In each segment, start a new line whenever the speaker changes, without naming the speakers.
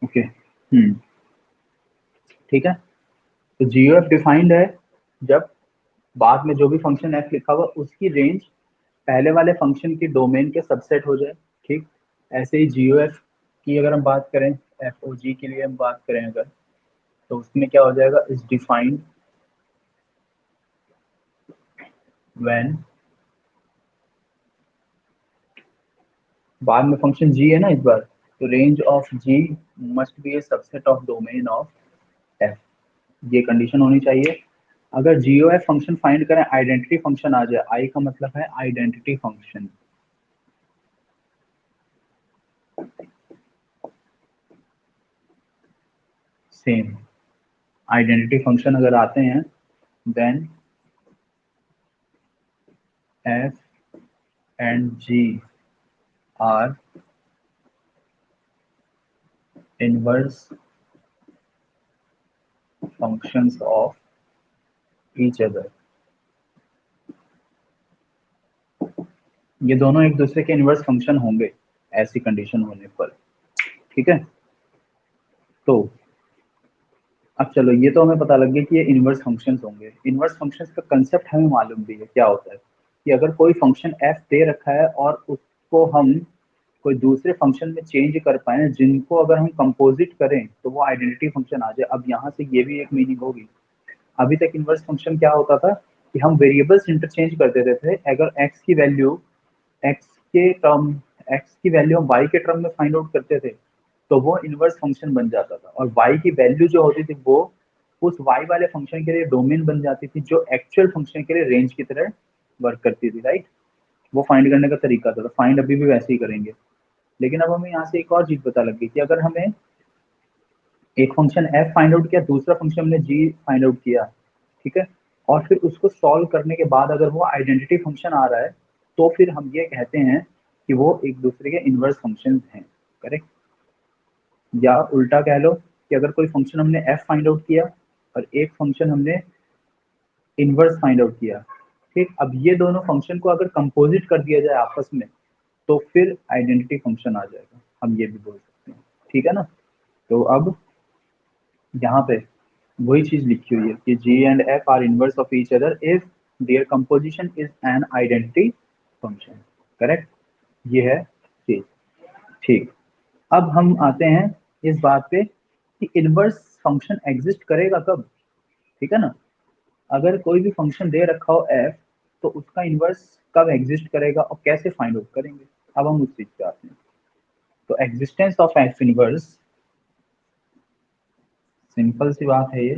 Okay. ठीक है। तो जीओ एफ डिफाइंड है जब बाद में जो भी फंक्शन एफ लिखा हुआ उसकी रेंज पहले वाले फंक्शन की डोमेन के सबसेट हो जाए। ठीक। ऐसे ही जीओ एफ की अगर हम बात करें, एफ ओ जी के लिए हम बात करें अगर, तो उसमें क्या हो जाएगा, इज डिफाइंड व्हेन, बाद में फंक्शन जी है ना इस बार, तो range of G must be a subset of domain of F. ये कंडीशन होनी चाहिए। अगर जीओ एफ फंक्शन फाइंड करें, आइडेंटिटी फंक्शन आ जाए, आई का मतलब है identity function, same identity function अगर आते हैं, then F and G are inverse functions of each other. ये दोनों एक दूसरे के इनवर्स फंक्शन होंगे ऐसी कंडीशन होने पर। ठीक है। तो अब चलो, ये तो हमें पता लग गया कि ये इनवर्स फंक्शंस होंगे। इनवर्स फंक्शंस का कंसेप्ट हमें मालूम भी है क्या होता है, कि अगर कोई फंक्शन एफ दे रखा है और उसको हम कोई दूसरे फंक्शन में चेंज कर पाए, जिनको अगर हम कंपोजिट करें तो वो आइडेंटिटी फंक्शन आ जाए। अब यहाँ से ये भी एक मीनिंग होगी। अभी तक इनवर्स फंक्शन क्या होता था कि हम वेरिएबल्स इंटरचेंज कर देते थे। अगर एक्स की वैल्यू एक्स के टर्म एक्स की वैल्यू हम वाई के टर्म में फाइंड आउट करते थे, तो वो इनवर्स फंक्शन बन जाता था, और वाई की वैल्यू जो होती थी वो उस वाई वाले फंक्शन के लिए डोमेन बन जाती थी, जो एक्चुअल फंक्शन के लिए रेंज की तरह वर्क करती थी, राइट। वो फाइंड करने का तरीका था। तो फाइंड अभी भी वैसे ही करेंगे। लेकिन अब हमें यहाँ से एक और चीज पता लग गई कि अगर हमें एक फंक्शन एफ फाइंड आउट किया, दूसरा फंक्शन हमने जी फाइंड आउट किया, ठीक है, और फिर उसको सॉल्व करने के बाद अगर वो आइडेंटिटी फंक्शन आ रहा है, तो फिर हम ये कहते हैं कि वो एक दूसरे के इनवर्स फंक्शन हैं। करेक्ट। या उल्टा कह लो कि अगर कोई फंक्शन हमने एफ फाइंड आउट किया और एक फंक्शन हमने इनवर्स फाइंड आउट किया, ठीक, अब ये दोनों फंक्शन को अगर कंपोजिट कर दिया जाए आपस में, तो फिर आइडेंटिटी फंक्शन आ जाएगा, हम ये भी बोल सकते हैं। ठीक है ना। तो अब यहाँ पे वही चीज लिखी हुई है कि G and F R inverse of each other if their composition is an identity function. Correct. ये है चीज। ठीक। अब हम आते हैं इस बात पे कि इनवर्स फंक्शन एग्जिस्ट करेगा कब। ठीक है ना। अगर कोई भी फंक्शन दे रखा हो एफ, तो उसका इनवर्स कब एग्जिस्ट करेगा और कैसे फाइंड आउट करेंगे। अब हम उस चीज पे आते हैं। तो existence of F inverse, simple सी बात है ये,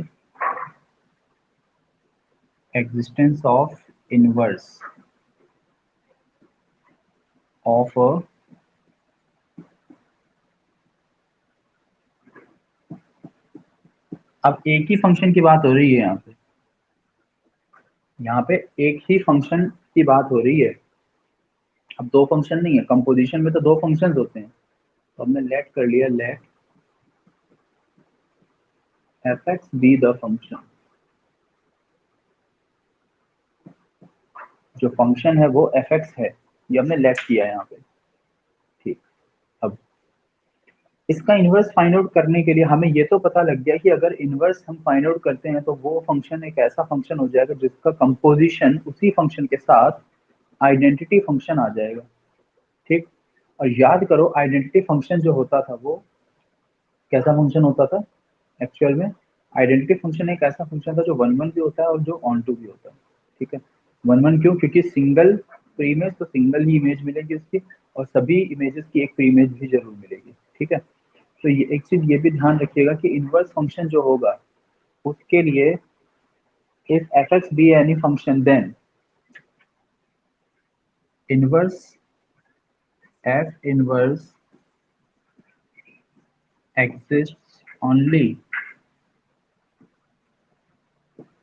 एग्जिस्टेंस ऑफ इनवर्स ऑफ अब एक ही फंक्शन की बात हो रही है यहाँ पे, यहाँ पे एक ही फंक्शन की बात हो रही है। अब दो फंक्शन नहीं है, कंपोजिशन में तो दो फंक्शंस होते हैं। तो हमने लेट कर लिया, let F X be the function. जो फंक्शन है वो एफ एक्स है, ये हमने लेट किया है यहाँ पे। ठीक। अब इसका इनवर्स फाइंड आउट करने के लिए हमें ये तो पता लग गया कि अगर इनवर्स हम फाइंड आउट करते हैं तो वो फंक्शन एक ऐसा फंक्शन हो जाएगा जिसका कंपोजिशन उसी फंक्शन के साथ आइडेंटिटी फंक्शन आ जाएगा। ठीक। और याद करो, आइडेंटिटी फंक्शन जो होता था वो कैसा फंक्शन होता था एक्चुअल में। आइडेंटिटी फंक्शन एक ऐसा फंक्शन था जो वन वन भी होता है और जो ऑन टू भी होता है। ठीक है। वन वन क्यों, क्योंकि सिंगल प्री इमेज तो सिंगल ही इमेज मिलेगी उसकी, और सभी इमेजेस की एक प्री इमेज भी जरूर मिलेगी। ठीक है। तो ये एक चीज ये भी ध्यान रखिएगा कि इनवर्स फंक्शन जो होगा उसके लिए, if F X be any function then inverse F inverse exists only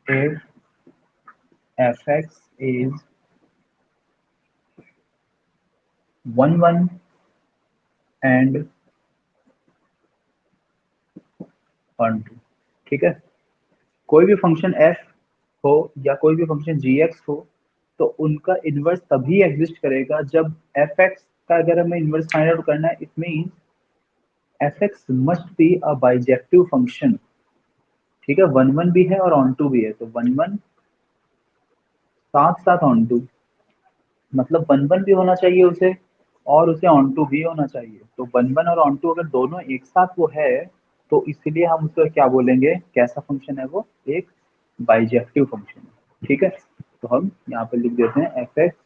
if fx is 1 1 and 1 2। ठीक है। कोई भी फंक्शन f हो या कोई भी फंक्शन gx हो, तो उनका इनवर्स तभी एग्जिस्ट करेगा जब एफ एक्स का अगर हमें इनवर्स फाइंड आउट करना है, it mean F x must be a bijective function, ठीक है, वन वन भी है और ऑन टू भी है, तो वन वन साथ साथ ऑन टू, मतलब वन वन भी होना चाहिए उसे और उसे ऑन टू भी होना चाहिए। तो वन वन और ऑन टू अगर दोनों एक साथ वो है तो इसलिए हम उसको क्या बोलेंगे, कैसा फंक्शन है वो, एक बाइजेक्टिव फंक्शन है, ठीक है। तो हम यहाँ पे लिख देते हैं एफ एक्स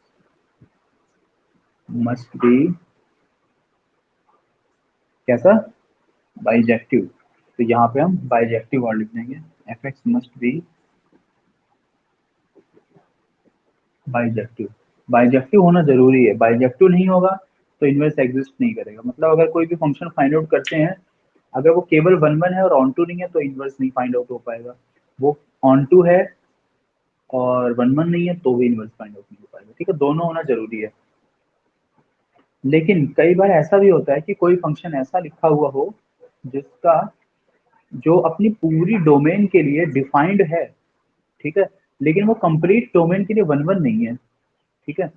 मस्ट बी कैसा, बाइजेक्टिव। तो यहाँ पे हम बाइजेक्टिव वर्ड लिख देंगे, F x must be bijective. Bijective होना जरूरी है, बाइजेक्टिव नहीं होगा तो इनवर्स एग्जिस्ट नहीं करेगा। मतलब अगर कोई भी फंक्शन फाइंड आउट करते हैं, अगर वो केवल वन वन है और ऑन टू नहीं है तो इनवर्स नहीं फाइंड आउट हो पाएगा। वो ऑन टू है और वन वन नहीं है तो भी इनवर्स फाइंड आउट नहीं हो पाएगा, ठीक है, दोनों होना जरूरी है। लेकिन कई बार ऐसा भी होता है कि कोई फंक्शन ऐसा लिखा हुआ हो जिसका जो अपनी पूरी डोमेन के लिए डिफाइंड है, ठीक है, लेकिन वो कंप्लीट डोमेन के लिए वन वन नहीं है, ठीक है,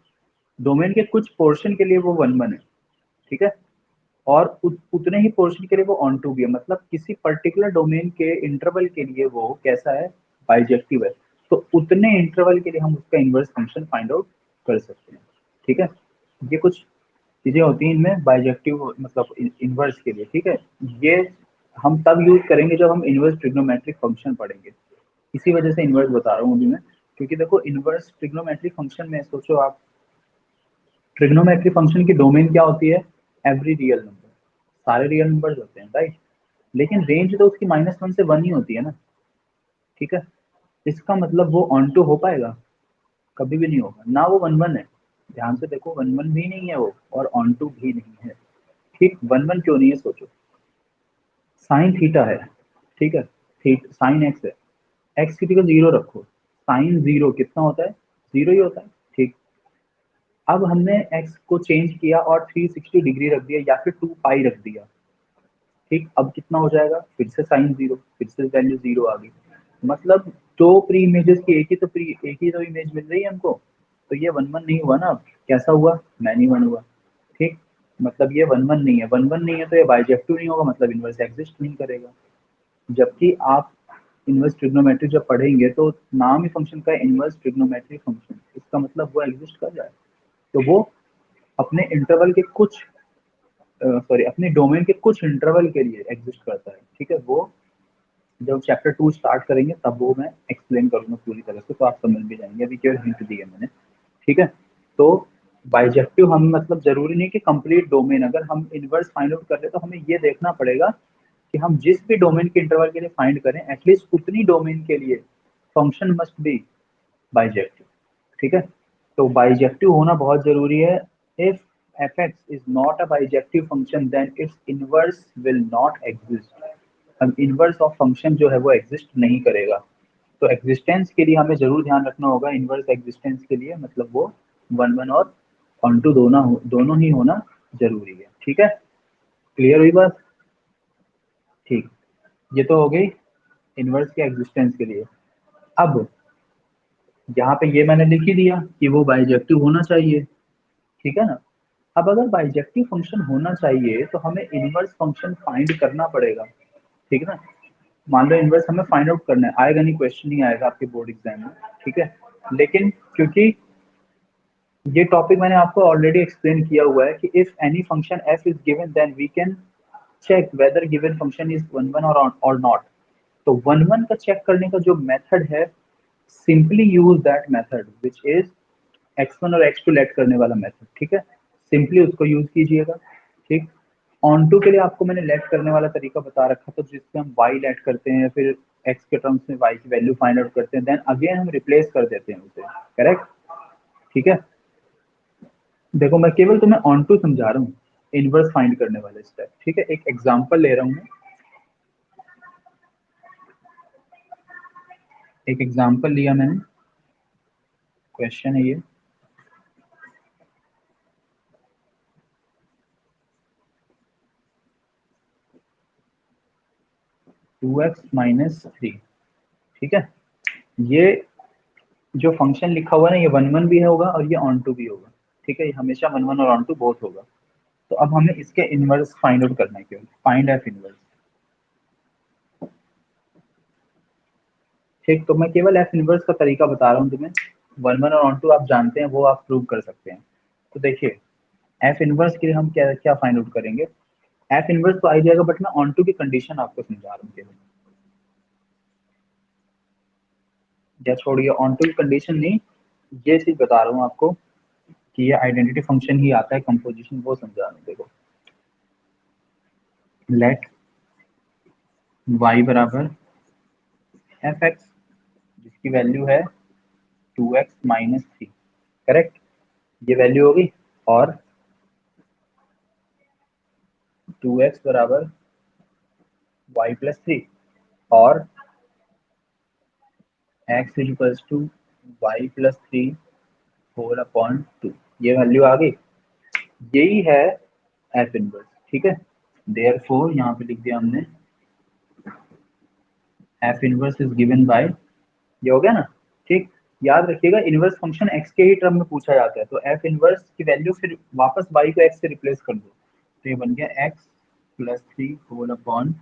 डोमेन के कुछ पोर्शन के लिए वो वन वन है, ठीक है, और उतने ही पोर्शन के लिए वो ऑन टू भी है। मतलब किसी पर्टिकुलर डोमेन के इंटरवल के लिए वो कैसा है, बाइजेक्टिव है। तो उतने इंटरवल के लिए हम उसका इनवर्स फंक्शन फाइंड आउट कर सकते हैं, ठीक है। ये कुछ चीजें होती हैं इनमें बाइजेक्टिव मतलब इनवर्स के लिए, ठीक है। ये हम तब यूज करेंगे जब हम इनवर्स ट्रिग्नोमेट्रिक फंक्शन पढ़ेंगे। इसी वजह से इनवर्स बता रहा हूँ अभी मैं, क्योंकि देखो इनवर्स ट्रिग्नोमेट्रिक फंक्शन में सोचो आप, ट्रिग्नोमेट्रिक फंक्शन की डोमेन क्या होती है, एवरी रियल नंबर, सारे रियल नंबर्स होते हैं, राइट। लेकिन रेंज तो उसकी माइनस वन से वन ही होती है ना, ठीक है। इसका मतलब वो ऑन टू हो पाएगा, कभी भी नहीं होगा ना, वो वन वन है, ध्यान से देखो, वन वन भी नहीं है वो और ऑन टू भी नहीं है, ठीक। वन वन क्यों नहीं है सोचो, साइन थीटा है, ठीक है, साइन एक्स है, एक्स की जगह जीरो रखो, साइन जीरो कितना होता है, जीरो ही होता है, ठीक। अब हमने एक्स को चेंज किया और 360 डिग्री रख दिया या फिर 2 पाई रख दिया, ठीक। अब कितना हो जाएगा, फिर से साइन जीरो, फिर से वैल्यू जीरो आ गई। मतलब दो प्री इमेजेस की एक ही तो इमेज मिल रही है हमको, तो ये वन वन नहीं हुआ ना। अब कैसा हुआ, मैनी वन हुआ, ठीक। मतलब ये वन वन नहीं है, वन वन नहीं है तो ये बाइजेक्टिव नहीं होगा, मतलब इनवर्स एग्जिस्ट नहीं करेगा। जबकि आप इनवर्स ट्रिग्नोमेट्री जब पढ़ेंगे तो नाम ही फंक्शन का इनवर्स ट्रिग्नोमेट्री फंक्शन, इसका मतलब वो एग्जिस्ट कर रहा है। तो वो अपने इंटरवल के कुछ सॉरी अपने डोमेन के कुछ इंटरवल के लिए एग्जिस्ट करता है, ठीक है। वो जब चैप्टर 2 स्टार्ट करेंगे तब वो मैं एक्सप्लेन करूंगा पूरी तरह से, तो आप समझ भी जाएंगे, अभी केवल हिंट दिया मैंने, ठीक है। तो बाइजेक्टिव हम मतलब जरूरी नहीं कि कंप्लीट डोमेन, अगर हम इनवर्स फाइंड आउट कर रहे तो हमें ये देखना पड़ेगा कि हम जिस भी डोमेन के इंटरवल के लिए फाइंड करें एटलीस्ट उतनी डोमेन के लिए फंक्शन मस्ट बी बाइजेक्टिव, ठीक है। तो बाइजेक्टिव होना बहुत जरूरी है। If F X is not a bijective function then its inverse will not exist. अब इनवर्स ऑफ फंक्शन जो है वो एग्जिस्ट नहीं करेगा। तो एग्जिस्टेंस के लिए हमें जरूर ध्यान रखना होगा, इनवर्स एग्जिस्टेंस के लिए मतलब वो वन वन और ऑन टू दोनों ही होना जरूरी है, ठीक है। क्लियर हुई बात, ठीक। ये तो हो गई इनवर्स के एग्जिस्टेंस के लिए। अब यहाँ पे ये मैंने लिख ही दिया कि वो बाइजेक्टिव होना चाहिए, ठीक है ना। अब अगर बाइजेक्टिव फंक्शन होना चाहिए तो हमें इनवर्स फंक्शन फाइंड करना पड़ेगा, ठीक है ना। मान लो इनवर्स हमें फाइंड आउट करना है, आएगा नहीं, क्वेश्चन नहीं आएगा आपके बोर्ड एग्जाम में, ठीक है। लेकिन क्योंकि ये टॉपिक मैंने आपको ऑलरेडी एक्सप्लेन किया हुआ है कि if any function F is given then we can check whether given function is one one और नॉट। तो वन वन का चेक करने का जो मेथड है, simply use that method which is X one और एक्स टू लेट करने वाला मेथड, ठीक है। सिंपली उसको यूज कीजिएगा, ठीक। ऑन टू के लिए आपको मैंने लेट करने वाला तरीका बता रखा था, जिससे हम वाई लेट करते हैं, फिर एक्स के टर्म्स में वाई की वैल्यू फाइंड आउट करते हैं, देन अगेन हम रिप्लेस कर देते हैं उसे, करेक्ट, ठीक है। देखो मैं केवल तुम्हें ऑन टू समझा रहा हूँ, इनवर्स फाइंड करने वाले स्टेप, ठीक है। एक एग्जांपल ले रहा हूँ मैं, एक एग्जांपल लिया मैंने, क्वेश्चन है ये, 2x-3, ठीक है। ये जो फंक्शन लिखा हुआ है ना, ये वन वन भी होगा और ये ऑन टू भी होगा, ठीक है। ये हमेशा वन वन और ऑन टू बोथ होगा। तो अब हमें इसके इनवर्स फाइंड आउट करना है, केवल फाइंड एफ इनवर्स। ठीक, तो मैं केवल एफ इनवर्स का तरीका बता रहा हूँ तुम्हें, वन वन और ऑन टू आप जानते हैं, वो आप प्रूव कर सकते हैं। तो देखिए एफ इनवर्स के लिए हम क्या क्या फाइंड आउट करेंगे। एफ इनवर्स तो आ ही जाएगा, बट मैं ऑन टू की कंडीशन आपको समझा रहा हूँ केवल, या छोड़िए ऑन टू की कंडीशन नहीं, ये चीज बता रहा हूँ आपको कि ये आइडेंटिटी फंक्शन ही आता है, कंपोजिशन वो समझा रहा हूँ। देखो लेट y बराबर एफ एक्स, जिसकी वैल्यू है 2x माइनस थ्री, करेक्ट, ये वैल्यू होगी, और 2x बराबर y प्लस थ्री, और x equals to Y plus three whole upon two, ये वैल्यू आ गई, यही है एफ इनवर्स। ठीक है, देयरफॉर यहाँ पे लिख दिया हमने F inverse is given by, ये हो गया ना। ठीक, याद रखिएगा इनवर्स फंक्शन x के ही टर्म में पूछा जाता है, तो एफ इनवर्स की वैल्यू फिर वापस y को x से रिप्लेस कर दो, तो ये बन गया x plus three whole upon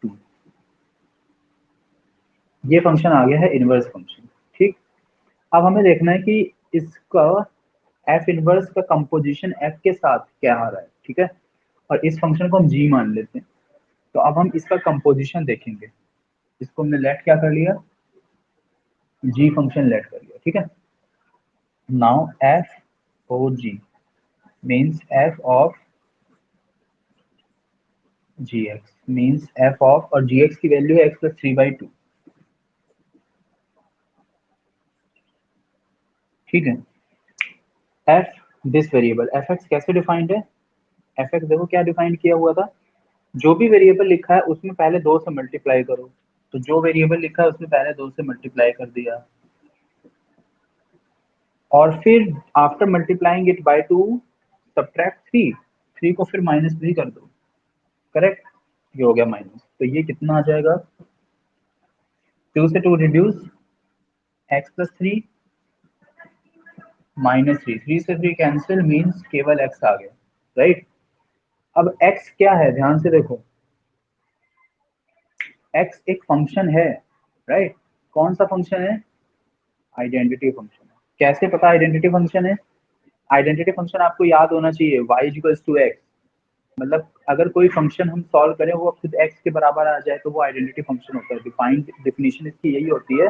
two, ये फंक्शन आ गया है इनवर्स फंक्शन। ठीक, अब हमें देखना है कि इसका एफ इनवर्स का कंपोजिशन f के साथ क्या आ रहा है। ठीक है, और इस फंक्शन को हम g मान लेते हैं, तो अब हम इसका कंपोजिशन देखेंगे। इसको हमने लेट क्या कर लिया, g फंक्शन लेट कर लिया। ठीक है, now F O G means f of gx means f of, और gx की वैल्यू है x plus three by two. ठीक है, f this variable F x कैसे डिफाइंड है, एफ एक्स देखो क्या डिफाइन किया हुआ था, जो भी वेरिएबल लिखा है उसमें पहले दो से मल्टीप्लाई करो, तो जो वेरिएबल लिखा है उसमें पहले दो से मल्टीप्लाई कर दिया, और फिर after multiplying it by two subtract three, three को फिर माइनस थ्री कर दो, करेक्ट, ये हो गया माइनस, तो ये कितना आ जाएगा, टू से two reduce, X plus three minus three, three से थ्री कैंसिल मीन्स केवल एक्स आ गया, राइट। अब एक्स क्या है, ध्यान से देखो, एक्स एक फंक्शन है, राइट, कौन सा फंक्शन है, आइडेंटिटी फंक्शन है। कैसे पता आइडेंटिटी फंक्शन है, आइडेंटिटी फंक्शन आपको याद होना चाहिए, वाई इक्वल्स टू एक्स, मतलब अगर कोई फंक्शन हम सॉल्व करें वो खुद एक्स के बराबर आ जाए तो वो आइडेंटिटी फंक्शन होता है। डिफाइंड डेफिनेशन इसकी यही होती है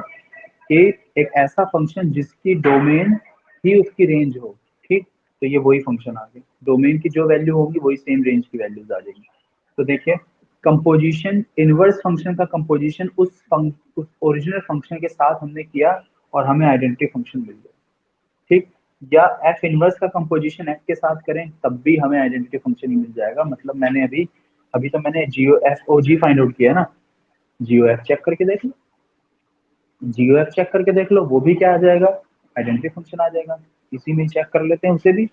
कि एक ऐसा फंक्शन जिसकी डोमेन ही उसकी रेंज हो। ठीक, तो ये वही फंक्शन आ गया, डोमेन की जो वैल्यू होगी वही सेम रेंज की वैल्यूज आ जाएगी। तो देखिए कंपोजिशन, इनवर्स फंक्शन का कंपोजिशन उस ओरिजिनल फंक्शन के साथ हमने किया और हमें आइडेंटिटी फंक्शन मिल गया। ठीक, या एफ इनवर्स का कंपोजिशन एफ के साथ करें तब भी हमें आइडेंटिटी फंक्शन ही मिल जाएगा। मतलब मैंने अभी अभी तो मैंने जीओ एफ ओ जी फाइंड आउट किया ना, जीओ एफ चेक करके देख लो, जीओ एफ चेक करके देख लो, वो भी क्या आ जाएगा, आइडेंटिटी फंक्शन आ जाएगा। इसी में चेक कर लेते हैं उसे भी।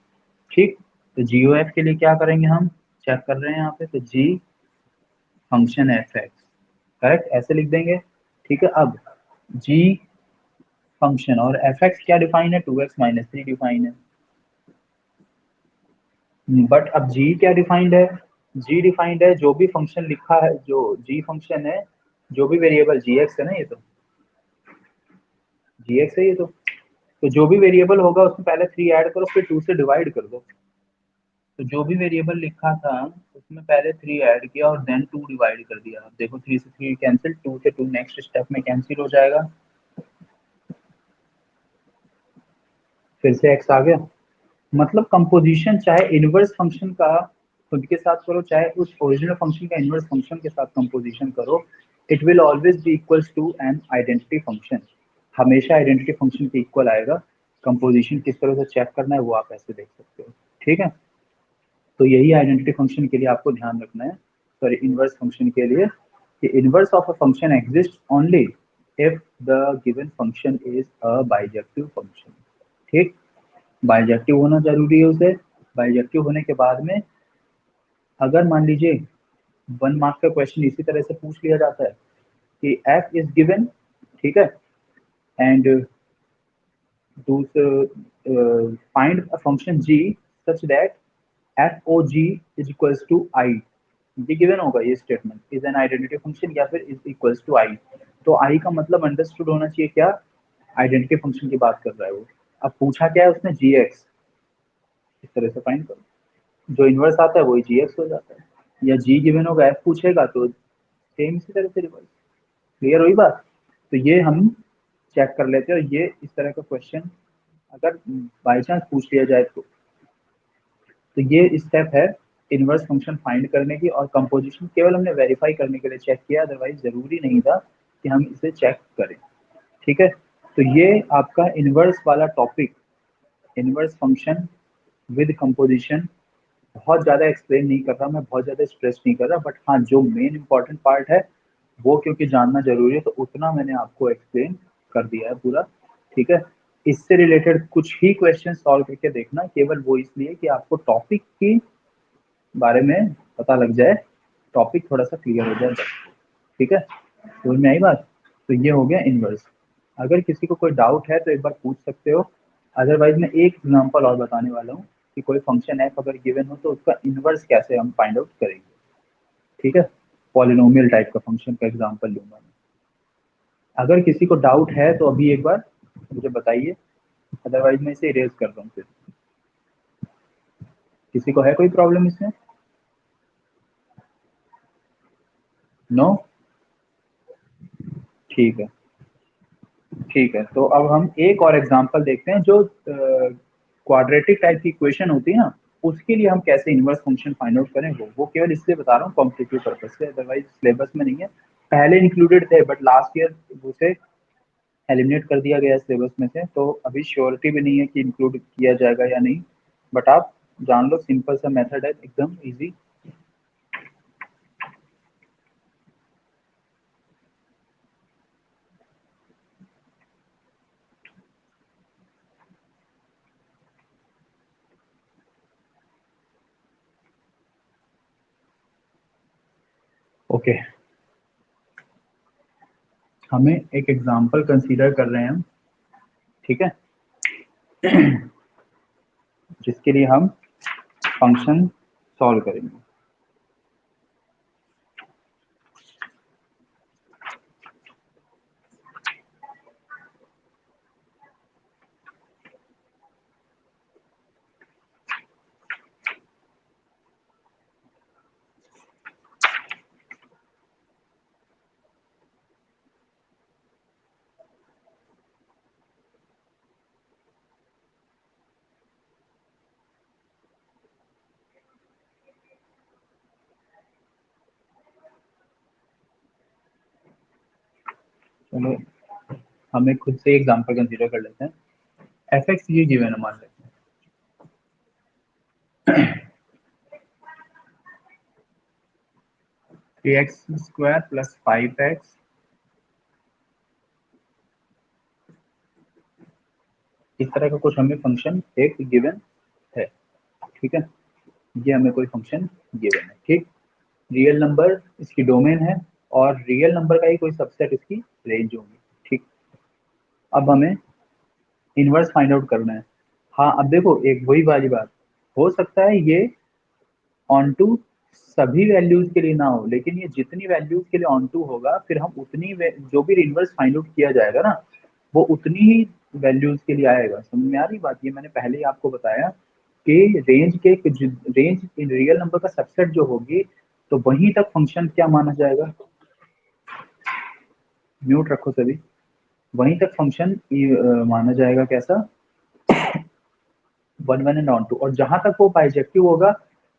ठीक, तो जीओ एफ के लिए क्या करेंगे, हम चेक कर रहे हैं यहाँ पे, तो G function F X, correct, ऐसे लिख देंगे। ठीक है, अब जी फंक्शन और एफ एक्स क्या डिफाइन है, two X minus three define है, बट अब जी क्या डिफाइंड है, जी डिफाइंड है जो भी फंक्शन लिखा है, जो जी फंक्शन है, जो भी वेरिएबल जी एक्स है ना, ये तो जी एक्स है ये तो जो भी वेरिएबल होगा उसमें पहले थ्री ऐड करो फिर टू से डिवाइड कर दो। तो जो भी वेरिएबल लिखा था उसमें पहले थ्री ऐड किया और देन टू डिवाइड कर दिया। अब देखो थ्री से थ्री कैंसिल, टू से टू नेक्स्ट स्टेप में कैंसिल हो जाएगा, फिर से एक्स आ गया। मतलब कंपोजिशन चाहे इनवर्स फंक्शन का खुद के साथ करो, चाहे उस ओरिजिनल फंक्शन का इनवर्स फंक्शन के साथ कंपोजिशन करो, it will always be equals to an identity function, हमेशा आइडेंटिटी फंक्शन के इक्वल आएगा। कंपोजिशन किस तरह से चेक करना है वो आप ऐसे देख सकते हो। ठीक है, तो यही आइडेंटिटी फंक्शन के लिए आपको ध्यान रखना है, सॉरी इनवर्स फंक्शन के लिए, कि inverse of a function exist only if the given function is a bijective function. ठीक, बाइजेक्टिव होना जरूरी है उसे, बाइजेक्टिव होने के बाद में अगर मान लीजिए वन मार्क का क्वेश्चन इसी तरह से पूछ लिया जाता है कि एफ इज गिवन, ठीक है, and do find a function G such that F O G is equals to I, ये गिवन होगा ये statement, is an identity function या फिर इज इक्वल्स टू आई। तो आई का मतलब अंडरस्टूड होना चाहिए क्या, आइडेंटिटी फंक्शन की बात कर रहा है वो। अब पूछा क्या है उसने, जी एक्स, इस तरह से फाइंड करो, जो इनवर्स आता है वही जी एक्स हो जाता है, या जी गिवन होगा एफ पूछेगा तो सेम इसी तरह से रिवर्स। क्लियर हुई बात। तो ये हम चेक कर लेते हैं, और ये इस तरह का क्वेश्चन अगर बाई चांस पूछ लिया जाए तो ये स्टेप है इनवर्स फंक्शन फाइंड करने की, और कंपोजिशन केवल हमने वेरीफाई करने के लिए चेक किया, अदरवाइज जरूरी नहीं था कि हम इसे चेक करें। ठीक है, तो ये आपका इनवर्स वाला topic, inverse function with composition, बहुत ज़्यादा एक्सप्लेन नहीं कर रहा मैं, बहुत ज़्यादा स्ट्रेस नहीं कर रहा, बट हाँ जो मेन इंपॉर्टेंट पार्ट है वो क्योंकि जानना जरूरी है, तो उतना मैंने आपको एक्सप्लेन कर दिया है पूरा। ठीक है, इससे रिलेटेड कुछ ही क्वेश्चन सॉल्व करके देखना, केवल वो इसलिए कि आपको टॉपिक के बारे में पता लग जाए, टॉपिक थोड़ा सा क्लियर हो जाए बस। ठीक है, समझ में आई बात। तो ये हो गया इनवर्स। अगर किसी को कोई डाउट है तो एक बार पूछ सकते हो, अदरवाइज मैं एक एग्जांपल और बताने वाला हूँ कि कोई फंक्शन एफ अगर गिवन हो तो उसका इनवर्स कैसे हम फाइंड आउट करेंगे। ठीक है, पॉलिनोमियल टाइप का फंक्शन का एग्जांपल लूंगा मैं। अगर किसी को डाउट है तो अभी एक बार मुझे बताइए, अदरवाइज मैं इसे इरेज कर रहा हूँ फिर। किसी को है कोई प्रॉब्लम इसमें? नो? ठीक है, ठीक है, तो अब हम एक और एग्जांपल देखते हैं, जो क्वाड्रेटिक टाइप की इक्वेशन होती है ना, उसके लिए हम कैसे इनवर्स फंक्शन फाइंड आउट करें, वो केवल इसलिए बता रहा हूँ कॉम्पिटिटिव पर्पज से, अदरवाइज सिलेबस में नहीं है। पहले इंक्लूडेड थे बट लास्ट ईयर उसे एलिमिनेट कर दिया गया सिलेबस में से, तो अभी श्योरिटी भी नहीं है कि इंक्लूड किया जाएगा या नहीं, बट आप जान लो सिंपल सा मेथड है एकदम इजी। ओके, हमें एक एग्जांपल कंसीडर कर रहे हैं हम। ठीक है, जिसके लिए हम फंक्शन सॉल्व करेंगे। चलो हमें खुद से एग्जांपल कंसीडर कर लेते हैं। एफ एक्स ये गिवन है, मान लेते हैं 3x² प्लस 5x, इस तरह का कुछ हमें फंक्शन एक गिवन है। ठीक है, ये हमें कोई फंक्शन गिवन है। ठीक, रियल नंबर इसकी डोमेन है, और रियल नंबर का ही कोई सबसेट इसकी रेंज होगी। ठीक, अब हमें इनवर्स फाइंड आउट करना है। हाँ अब देखो, एक वही वाली बात, हो सकता है ये ऑन टू सभी वैल्यूज के लिए ना हो, लेकिन ये जितनी वैल्यूज के लिए ऑन टू होगा, फिर हम उतनी जो भी इनवर्स फाइंड आउट किया जाएगा ना, वो उतनी ही वैल्यूज के लिए आएगा। समझ में आ रही बात, ये मैंने पहले ही आपको बताया कि रेंज इन रियल नंबर का सबसेट जो होगी, तो वहीं तक फंक्शन क्या माना जाएगा, म्यूट रखो सभी, वहीं तक फंक्शन माना जाएगा कैसा, one one and onto, और जहां तक वो बाइजेक्टिव होगा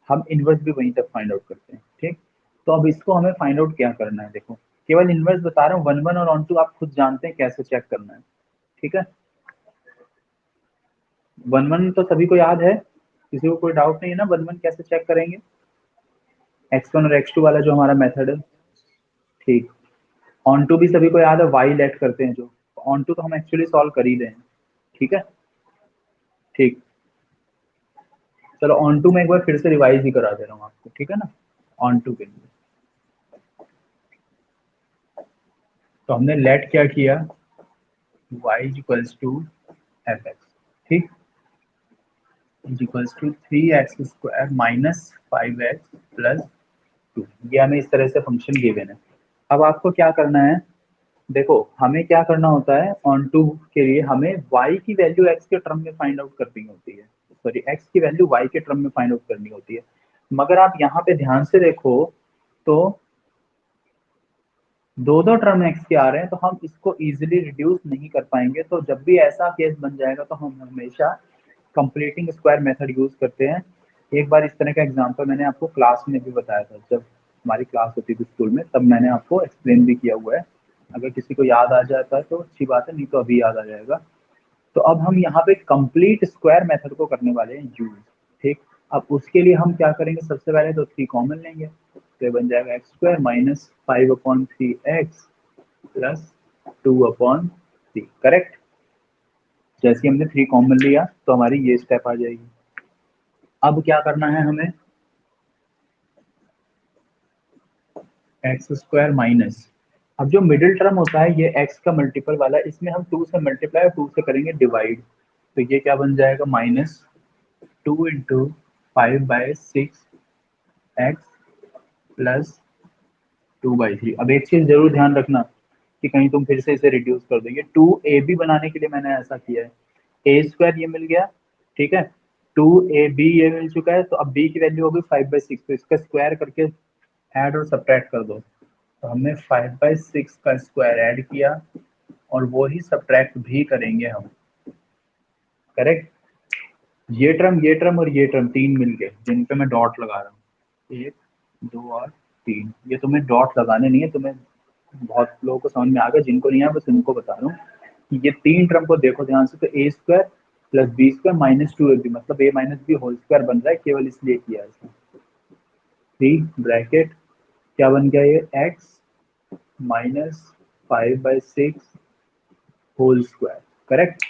हम इनवर्स भी वहीं तक फाइंड आउट करते हैं। ठीक, तो अब इसको हमें फाइंड आउट क्या करना है, देखो केवल इनवर्स बता रहा हूँ, वन वन और ऑन टू आप खुद जानते हैं कैसे चेक करना है। ठीक है, वन वन तो सभी को याद है, किसी को कोई डाउट नहीं है ना, वन वन कैसे चेक करेंगे, x1 और x2 वाला जो हमारा मेथड है। ठीक, ऑन टू भी सभी को याद है, वाई लेट करते हैं जो, ऑन टू तो हम एक्चुअली सॉल्व कर ही रहे हैं। ठीक है, ठीक, चलो ऑन टू में एक बार फिर से रिवाइज ही करा दे रहा हूँ आपको, ठीक है ना। ऑन टू के लिए तो हमने लेट क्या किया, y equals to F X. ठीक, is equals to 3x² minus 5x plus 2। ये हमें इस तरह से फंक्शन गिवन है। अब आपको क्या करना है, देखो हमें क्या करना होता है, ऑन टू के लिए हमें y की वैल्यू x के टर्म में फाइंड आउट करनी होती है, सॉरी x की वैल्यू y के टर्म में फाइंड आउट करनी होती है। मगर आप यहाँ पे ध्यान से देखो तो दो दो टर्म x के आ रहे हैं, तो हम इसको इजीली रिड्यूस नहीं कर पाएंगे। तो जब भी ऐसा केस बन जाएगा तो हम हमेशा कंप्लीटिंग स्क्वायर मेथड यूज करते हैं। एक बार इस तरह का एग्जांपल मैंने आपको क्लास में भी बताया था, जब हमारी क्लास होती थी स्कूल में, तब मैंने आपको एक्सप्लेन भी किया हुआ है। अगर किसी को याद आ जाता है तो अच्छी बात है, नहीं तो अभी याद आ जाएगा। तो अब हम यहाँ पे कंप्लीट स्क्वायर मेथड को करने वाले हैं यूज। ठीक, अब उसके लिए हम क्या करेंगे, सबसे पहले तो 3 कॉमन लेंगे, तो ये बन जाएगा x² minus 5/3x plus 2/3। Correct. जैसे हमने 3 कॉमन लिया तो हमारी ये स्टेप आ जाएगी। अब क्या करना है हमें, x² माइनस, अब जो मिडिल टर्म होता है ये x का मल्टीपल वाला, इसमें हम 2 से मल्टीप्लाई और 2 से करेंगे डिवाइड। तो ये क्या बन जाएगा, माइनस 2 इंटू 5/6x प्लस 2/3। अब एक चीज जरूर ध्यान रखना कि कहीं तुम फिर से इसे रिड्यूस कर दोगे, 2ab बनाने के लिए मैंने ऐसा किया है, a² ये मिल गया, ठीक है, 2ab ये मिल चुका है, तो अब b की वैल्यू होगी 5/6, तो इसका स्क्वायर करके ऐड और सब्ट्रैक्ट कर दो। तो हमने 5/6 का स्क्वायर ऐड किया और वो ही सब्ट्रैक्ट भी करेंगे हम। करेक्ट। ये टर्म और ये टर्म तीन मिल गए जिन पे मैं डॉट लगा रहा हूँ, 1 2 और 3। ये तुम्हें डॉट लगाने नहीं है, तुम्हें बहुत लोगों को समझ में आ गया, जिनको नहीं आया बस उनको बता रहा हूँ कि ये तीन टर्म को देखो ध्यान से, तो a² plus b² minus 2ab, मतलब a minus B whole square बन रहा है, केवल इसलिए किया है। 3 ब्रैकेट क्या बन गया, ये x minus 5/6 whole square. Correct.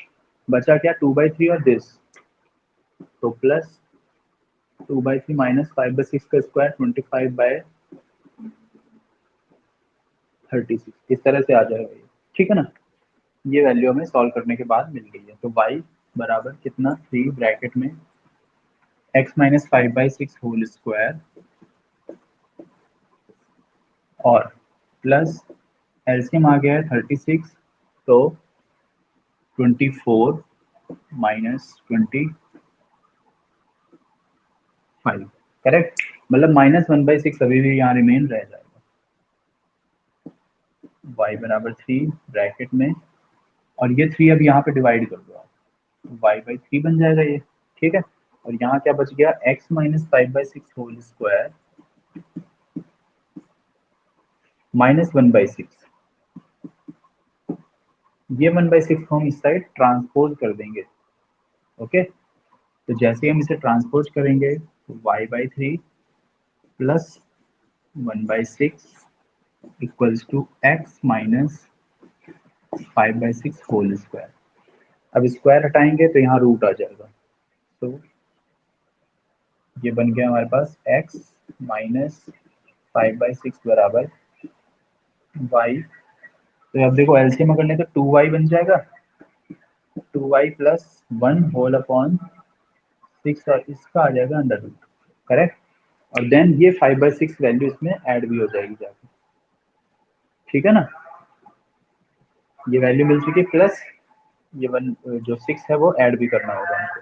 बचा क्या, 2/3 और दिस, तो प्लस 2/3 माइनस 5/6 का स्क्वायर 25/36, इस तरह से आ जाएगा ये। ठीक है ना, ये वैल्यू हमें सॉल्व करने के बाद मिल गई है। तो y बराबर कितना, 3 ब्रैकेट में x माइनस 5/6 होल स्क्वायर और प्लस एलसीएम आ गया है 36, तो 24 माइनस 25। करेक्ट, मतलब -1/6 अभी भी यहाँ रिमेन रह जाएगा। y बराबर 3 ब्रैकेट में, और ये 3 अब यहाँ पे डिवाइड कर दो आप, y/3 बन जाएगा ये। ठीक है, और यहाँ क्या बच गया, x minus 5/6 whole square minus 1/6। ये 1/6 को हम इस साइड ट्रांसपोज कर देंगे। ओके, तो जैसे ही हम इसे ट्रांसपोज करेंगे तो y/3 plus 1/6 equals to x minus 5/6 whole square. अब स्क्वायर हटाएंगे तो यहाँ रूट आ जाएगा, तो ये बन गया हमारे पास x माइनस 5/6 बराबर y। तो अब देखो एलसीएम करने तो 2y बन जाएगा, 2y प्लस 1 होल अपॉन 6, और इसका आ जाएगा अंडर रूट। करेक्ट, और देन ये 5/6 वैल्यू इसमें ऐड भी हो जाएगी जाके। ठीक है ना, ये वैल्यू मिल चुकी है, प्लस ये वन जो 6 है वो ऐड भी करना होगा हमको।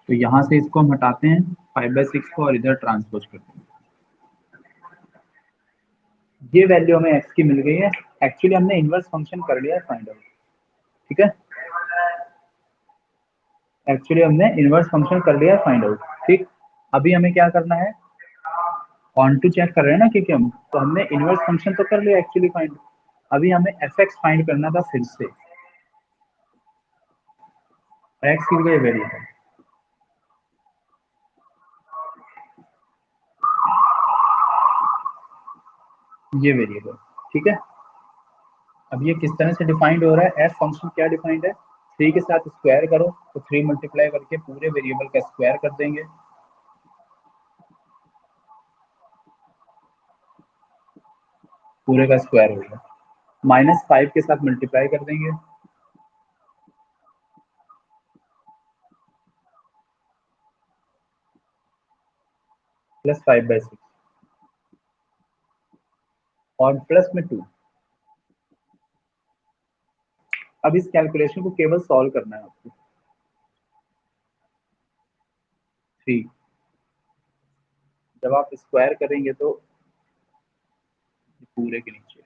तो यहाँ से इसको हम हटाते हैं 5/6 को और इधर ट्रांसपोज करते हैं। ये वैल्यू हमें x की मिल गई है। एक्चुअली हमने इनवर्स फंक्शन कर लिया है फाइंड आउट। ठीक है, एक्चुअली हमने इनवर्स फंक्शन कर लिया है फाइंड आउट। ठीक, अभी हमें क्या करना है, ऑन टू चेक कर रहे हैं ना, क्योंकि हम तो हमने इनवर्स फंक्शन तो कर लिया एक्चुअली फाइंड, अभी हमें fx फाइंड करना था फिर से। x की जगह वेरिएबल, ये वेरिएबल। ठीक है, अब ये किस तरह से डिफाइंड हो रहा है, एफ फंक्शन क्या डिफाइंड है, 3 के साथ स्क्वायर करो, तो 3 मल्टीप्लाई करके पूरे वेरिएबल का स्क्वायर कर देंगे, पूरे का स्क्वायर होगा, -5 के साथ मल्टीप्लाई कर देंगे, प्लस 5/6 और प्लस में 2। अब इस कैलकुलेशन को केवल सॉल्व करना है आपको। 3 जब आप स्क्वायर करेंगे तो पूरे के नीचे,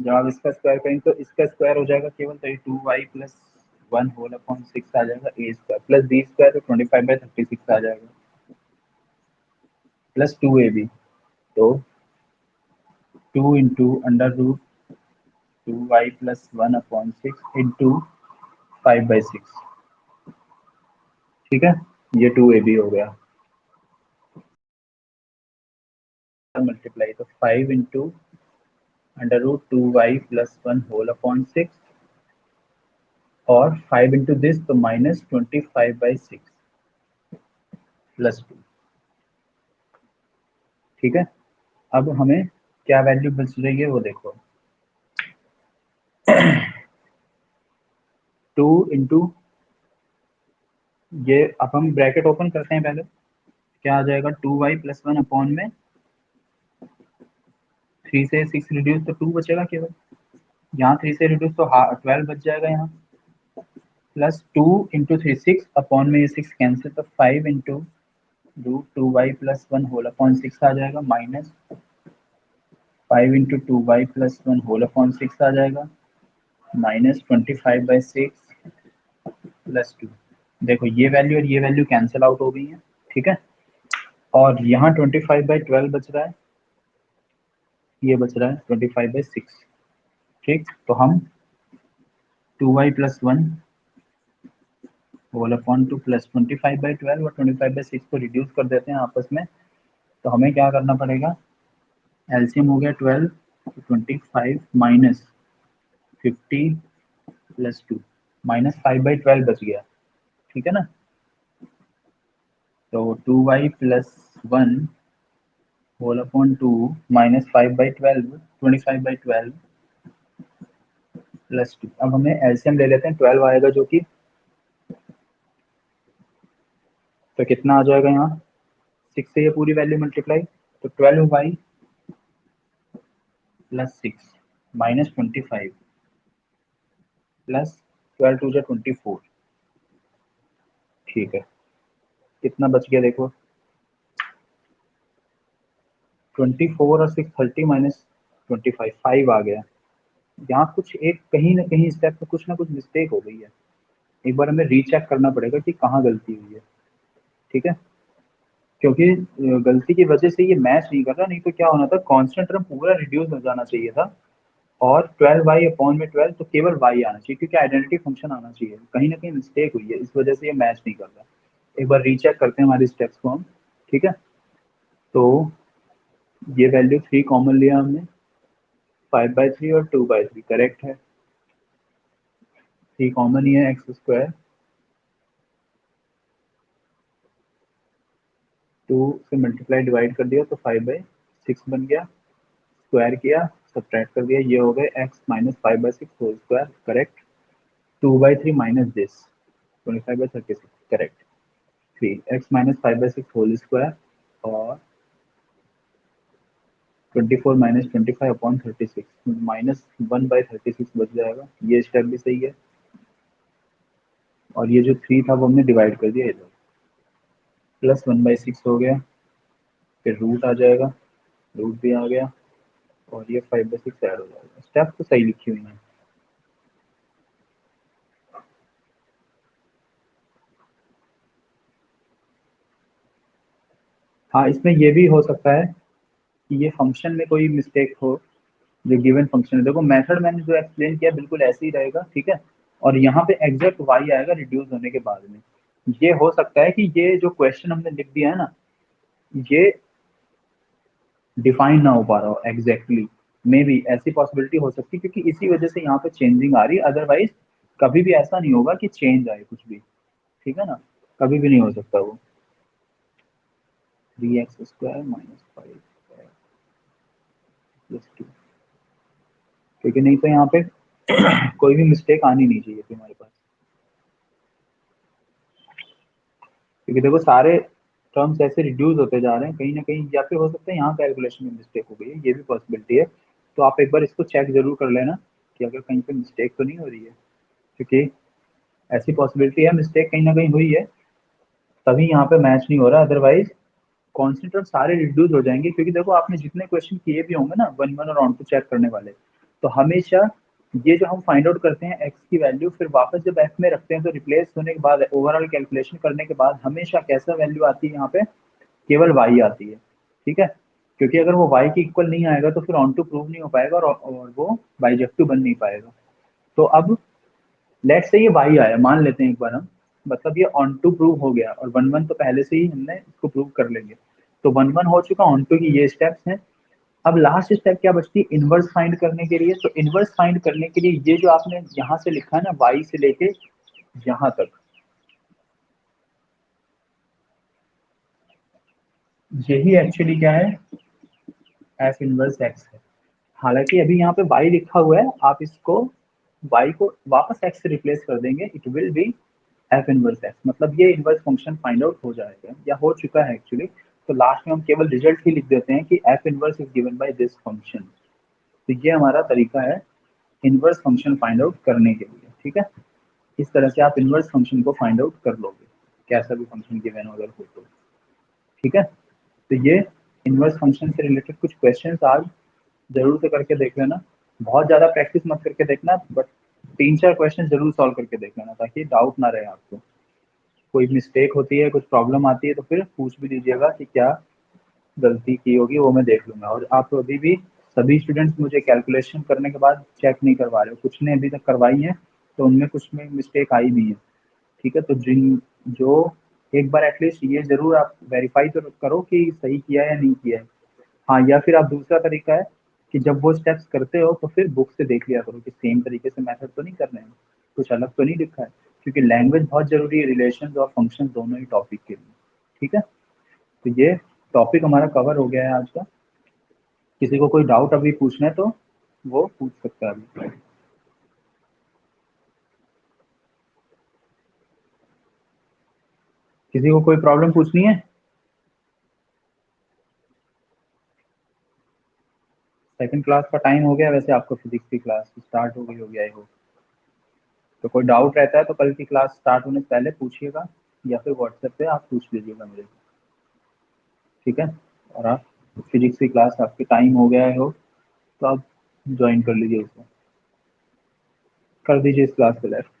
जब आप इसका स्क्वायर करेंगे तो इसका स्क्वायर हो जाएगा केवल 32y प्लस 1 होल अपॉन 6 आ जाएगा a square plus b square तो 25/36 आ जाएगा प्लस 2ab। तो 2 into under root 2y plus 1 upon 6 into 5/6। ठीक है, ये 2ab हो गया। मल्टीप्लाई तो 5 into under root 2y plus 1 whole upon 6 और 5 इंटू दिस तो माइनस 25/6 प्लस 2। ठीक है, अब हमें क्या वैल्यू बच रही है वो देखो। 2 इंटू ये, अब हम ब्रैकेट ओपन करते हैं पहले, क्या आ जाएगा 2y प्लस 1 अपॉन में 3 से 6 रिड्यूस तो 2 बचेगा केवल, यहाँ 3 से रिड्यूस तो 12 बच जाएगा यहाँ, प्लस 2 इंटू 3 6 अपॉन में ये 6 कैंसिल तो 5 into root 2y plus 1 whole upon 6 आ जाएगा minus 5 into 2y plus 1 whole upon 6 आ जाएगा माइनस 25/6 प्लस 2। देखो ये वैल्यू और ये वैल्यू कैंसिल आउट हो गई है। ठीक है, और यहाँ 25/12 बच रहा है, ये बच रहा है 25/6। ठीक, तो हम 2y plus 1 whole upon 2 plus 25/12 और 25/6 को रिड्यूस कर देते हैं आपस में। तो हमें क्या करना पड़ेगा, एलसीएम हो गया 12 तो 25 माइनस 50 प्लस 2 माइनस 5/12 बच गया। ठीक है ना, तो 2y plus 1 whole upon 2 minus 5/12 25/12 plus 2। अब हमें एलसीएम ले लेते हैं, 12 आएगा जो कि, तो कितना आ जाएगा यहाँ 6 से ये पूरी वैल्यू मल्टीप्लाई तो 12y plus 6 minus 25 plus 12 to जा 24। ठीक है, कितना बच गया देखो, 24 और 6 30 माइनस 25 5 आ गया। यहाँ कुछ एक कहीं ना कहीं स्टेप में कुछ ना कुछ मिस्टेक हो गई है, एक बार हमें रीचेक करना पड़ेगा कि कहाँ गलती हुई है। ठीक है, क्योंकि गलती की वजह से ये मैच नहीं कर रहा, नहीं तो क्या होना था, कांस्टेंट टर्म पूरा रिड्यूस हो जाना चाहिए था और 12y अपॉन में 12 तो केवल y आना चाहिए, क्योंकि आइडेंटिटी फंक्शन आना चाहिए। कहीं ना कहीं मिस्टेक हुई है, इस वजह से ये मैच नहीं कर रहा। एक बार रीचेक करते हैं हमारी स्टेप्स को हम। ठीक है, तो ये वैल्यू 3 कॉमन लिया हमने, 5/3 और 2/3 करेक्ट है, 3 कॉमन ही है, एक्स स्क्वायर 2 से मल्टीप्लाई डिवाइड कर दिया तो 5/6 बन गया, स्क्वायर किया सब्ट्रैक्ट कर दिया, ये हो गए x minus 5/6 whole square correct, 2/3 minus this 25/36 correct, 3x minus 5/6 whole square और 24 माइनस 25 अपॉन 36 माइनस 1/36 बच जाएगा, ये स्टेप भी सही है। और ये जो 3 था वो हमने डिवाइड कर दिया इधर, प्लस 1/6 हो गया, फिर रूट आ जाएगा, रूट भी आ गया और ये 5/6 ऐड हो जाएगा। स्टेप तो सही लिखी हुई है। हाँ, इसमें ये भी हो सकता है कि ये फंक्शन में कोई मिस्टेक हो, जो गिवन फंक्शन है। देखो मेथड मैंने जो एक्सप्लेन किया बिल्कुल ऐसे ही रहेगा। ठीक है, और यहाँ पे एग्जैक्ट y आएगा रिड्यूस होने के बाद में। ये हो सकता है कि ये जो क्वेश्चन हमने लिख दिया है ना, ये डिफाइन ना हो पा रहा हो एग्जैक्टली, मे बी ऐसी पॉसिबिलिटी हो सकती है, क्योंकि इसी वजह से यहाँ पे चेंजिंग आ रही है। अदरवाइज कभी भी ऐसा नहीं होगा कि चेंज आए कुछ भी। ठीक है ना, कभी भी नहीं हो सकता वो। 3x² माइनस 5 प्लस 2, क्योंकि नहीं तो यहाँ पे कोई भी मिस्टेक आनी नहीं चाहिए थी हमारे पास, क्योंकि देखो सारे टर्म्स ऐसे रिड्यूस होते जा रहे हैं कहीं ना कहीं, या फिर हो सकता है यहाँ कैलकुलेशन में मिस्टेक हो गई है, ये भी पॉसिबिलिटी है। तो आप एक बार इसको चेक जरूर कर लेना कि अगर कहीं पे मिस्टेक तो नहीं हो रही है, क्योंकि ऐसी पॉसिबिलिटी है मिस्टेक कहीं ना कहीं हुई है, तभी यहाँ पे मैच नहीं हो रहा, अदरवाइज कॉन्स्टेंट टर्म सारे रिड्यूस हो जाएंगे। क्योंकि देखो आपने जितने क्वेश्चन किए भी होंगे ना वन वन और ऑन टू चेक करने वाले, तो हमेशा ये जो हम फाइंड आउट करते हैं एक्स की वैल्यू, फिर वापस जब एफ में रखते हैं तो रिप्लेस होने के बाद ओवरऑल कैलकुलेशन करने के बाद हमेशा कैसा वैल्यू आती है यहाँ पे, केवल वाई आती है। ठीक है, क्योंकि अगर वो वाई की इक्वल नहीं आएगा तो फिर ऑन टू प्रूव नहीं हो पाएगा और वो बाइजेक्टिव बन नहीं पाएगा। तो अब लेट से ये वाई आया, मान लेते हैं एक बार हम, मतलब ये ऑन टू प्रूव हो गया, और वन वन तो पहले से ही हमने इसको प्रूव कर लेंगे। तो वन वन हो चुका, ऑन टू की ये स्टेप्स हैं। अब लास्ट स्टेप क्या बचती है, इनवर्स फाइंड करने के लिए। तो इनवर्स फाइंड करने के लिए ये जो आपने यहाँ से लिखा है ना, वाई से लेके यहाँ तक, यही एक्चुअली क्या है, एफ इनवर्स एक्स है। हालांकि अभी यहाँ पे y लिखा हुआ है, आप इसको y को वापस x से रिप्लेस कर देंगे, it will be F inverse x, मतलब ये इनवर्स फंक्शन फाइंड आउट हो जाएगा या हो चुका है एक्चुअली। तो लास्ट में हम केवल रिजल्ट ही लिख देते हैं कि F inverse is given by this function. तो ये हमारा तरीका है इनवर्स फंक्शन फाइंड आउट करने के लिए। ठीक है, इस तरह से आप इनवर्स फंक्शन को फाइंड आउट कर लोगे, कैसा भी फंक्शन गिवन अगर हो तो। ठीक है, तो ये इनवर्स फंक्शन से रिलेटेड कुछ क्वेश्चंस आज जरूर से करके देख लेना। बहुत ज्यादा प्रैक्टिस मत करके देखना, बट तीन चार क्वेश्चन जरूर सॉल्व करके देख लेना, ताकि डाउट ना रहे आपको। कोई मिस्टेक होती है, कुछ प्रॉब्लम आती है तो फिर पूछ भी दीजिएगा कि क्या गलती की होगी, वो मैं देख लूंगा। और आप अभी भी सभी स्टूडेंट्स मुझे कैलकुलेशन करने के बाद चेक नहीं करवा रहे हो, कुछ ने अभी तक करवाई है तो उनमें कुछ में मिस्टेक आई भी है। ठीक है, तो जिन जो एक बार एटलीस्ट ये जरूर आप वेरीफाई तो करो कि सही किया है या नहीं किया है। हाँ, या फिर आप दूसरा तरीका है कि जब वो स्टेप्स करते हो तो फिर बुक से देख लिया करो कि सेम तरीके से मेथड तो नहीं कर रहे हैं, कुछ अलग तो नहीं लिखा है, क्योंकि लैंग्वेज बहुत जरूरी है रिलेशन और फंक्शन दोनों ही टॉपिक के लिए। ठीक है, तो ये टॉपिक हमारा कवर हो गया है आज का। किसी को कोई डाउट अभी पूछना है तो वो पूछ सकता है अभी। किसी को कोई प्रॉब्लम पूछनी है? सेकंड क्लास का टाइम हो गया, वैसे आपको फिजिक्स की क्लास स्टार्ट हो गई होगी आई होप। तो कोई डाउट रहता है तो कल की क्लास स्टार्ट होने से पहले पूछिएगा, या फिर व्हाट्सएप पे आप पूछ लीजिएगा मेरे से। ठीक है, और आप फिजिक्स की क्लास आपके टाइम हो गया है हो तो आप ज्वाइन कर लीजिए इसको, कर दीजिए इस क्लास को लेफ्ट।